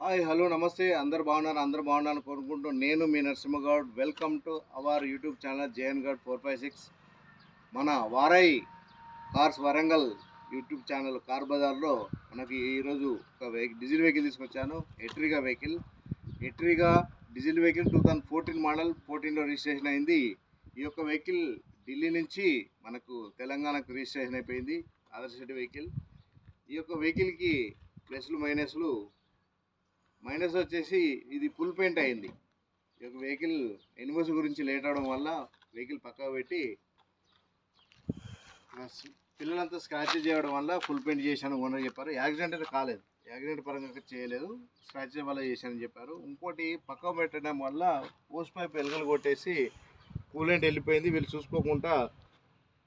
Hi hello నమస్తే అందరు బాగున్నారు కోరుకుంటూ నేను మీ Narasimha Goud. Welcome to our YouTube channel JN Goud 456. మన Varahi cars Warangal YouTube channel car బజార్లో మనకి ఈరోజు ఒక డీజిల్ వెహికల్ తీసుకొచ్చాను. ఎట్రిగా డీజిల్ వెహికల్ 2014 మోడల్, 14లో రిజిస్ట్రేషన్ అయింది. ఈ యొక్క వెహికల్ ఢిల్లీ నుంచి మనకు తెలంగాణకు రిజిస్ట్రేషన్ అయిపోయింది. ఆదర్శ వెహికల్. ఈ యొక్క వెహికల్కి ప్లస్లు మైనస్ వచ్చేసి ఇది ఫుల్ పెయింట్ అయింది. ఈ యొక్క వెహికల్ ఎనిమోస్ గురించి లేట్ అవడం వల్ల వెహికల్ పక్కకు పెట్టి పిల్లలంతా స్క్రాచ్ చేయడం వల్ల ఫుల్ పెయింట్ చేశాను ఓనర్ చెప్పారు. యాక్సిడెంట్ అయితే కాలేదు, యాక్సిడెంట్ పరంగా చేయలేదు, స్క్రాచ్ వల్ల చేశానని చెప్పారు. ఇంకోటి పక్కకు పెట్టడం వల్ల పోస్ట్ పైప్ ఎలుకలు కొట్టేసి కూలెంట్ వెళ్ళిపోయింది. వీళ్ళు చూసుకోకుండా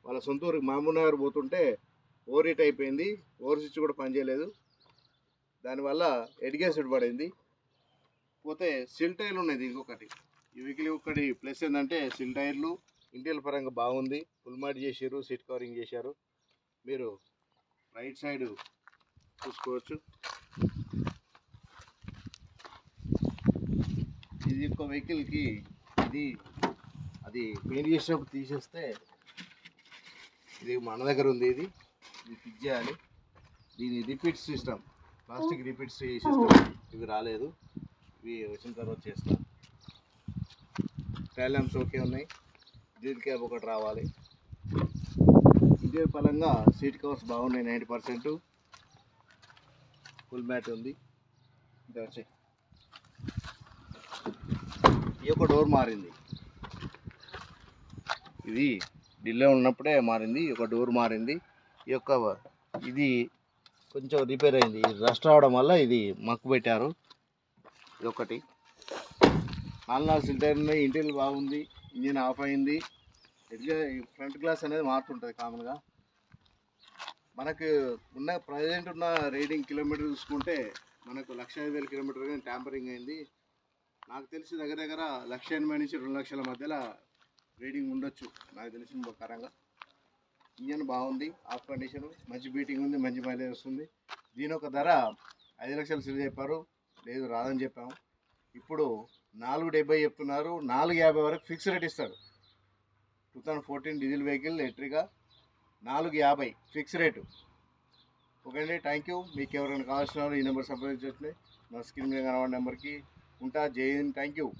వాళ్ళ సొంత ఊరికి మహబూబ్ నగర్ పోతుంటే ఓవర్ హీట్ అయిపోయింది. ఓవర్ స్విచ్ కూడా పనిచేయలేదు. దానివల్ల హెడ్ గ్యాసెట్ పడింది. పోతే సిల్ టైర్లు ఉన్నాయి. ఇంకొకటి ఈ వెహికల్ ఒకటి ప్లస్ ఏంటంటే సిల్ టైర్లు ఇంటీరియర్ పరంగా బాగుంది. ఫుల్ మ్యాట్ చేశారు, సీట్ కవరింగ్ చేశారు. మీరు రైట్ సైడ్ చూసుకోవచ్చు. ఇది ఒక వెహికల్కి అది పెయింట్ చేసినప్పుడు తీసేస్తే ఇది మన దగ్గర ఉంది. ఇది ఫిక్స్ చేయాలి. దీని repeat system, plastic repeat system ఇవి రాలేదు. ఇవి వచ్చిన తర్వాత చేస్తాం. టైల్ ల్యాంప్స్ ఓకే ఉన్నాయి. డీజిల్ క్యాప్ ఒకటి రావాలి. ఇంటీరియర్ పరంగా సీట్ కవర్స్ బాగున్నాయి. 90% ఫుల్ మ్యాట్ ఉంది. ఈ యొక్క డోర్ మారింది. ఇది ఢిల్లీ ఉన్నప్పుడే మారింది. ఈ యొక్క డోర్ మారింది. ఈ యొక్క ఇది కొంచెం రిపేర్ అయింది. రస్ట్ రావడం వల్ల ఇది మక్కు పెట్టారు. ఇది ఒకటి. 4 సిల్ టైర్ ఉన్నాయి. ఇంటీరియర్ బాగుంది. ఇంజిన్ ఆఫ్ అయింది. ఫ్రంట్ గ్లాస్ అనేది మారుతుంటుంది కామన్గా. మనకు ప్రజెంట్ ఉన్న రీడింగ్ కిలోమీటర్ చూసుకుంటే మనకు 1,05,000 కిలోమీటర్ కానీ ట్యాంపరింగ్ అయింది. నాకు తెలిసి దగ్గర 1,80,000 నుంచి 2 లక్షల మధ్యలో రీడింగ్ ఉండొచ్చు నాకు తెలిసిన ప్రకారంగా. ఇంజన్ బాగుంది, ఆఫ్ కండిషన్, మంచి బీటింగ్ ఉంది, మంచి మైలేజ్ వస్తుంది. దీని ఒక ధర 5 లక్షలు సెల్ చెప్పారు, లేదు రాదని చెప్పాము. ఇప్పుడు 470 చెప్తున్నారు. 450 వరకు ఫిక్స్ రేట్ ఇస్తారు. 2014 డీజిల్ వెహికల్ ఎట్రిగా 450 ఫిక్స్ రేటు. ఓకే అండి, థ్యాంక్ యూ. మీకు ఎవరైనా కావాల్సిన ఈ నెంబర్ సంప్రదించండి. నా స్క్రీన్ మీద కనబడే నెంబర్కి ఉంటా. జై హింద్. Thank you.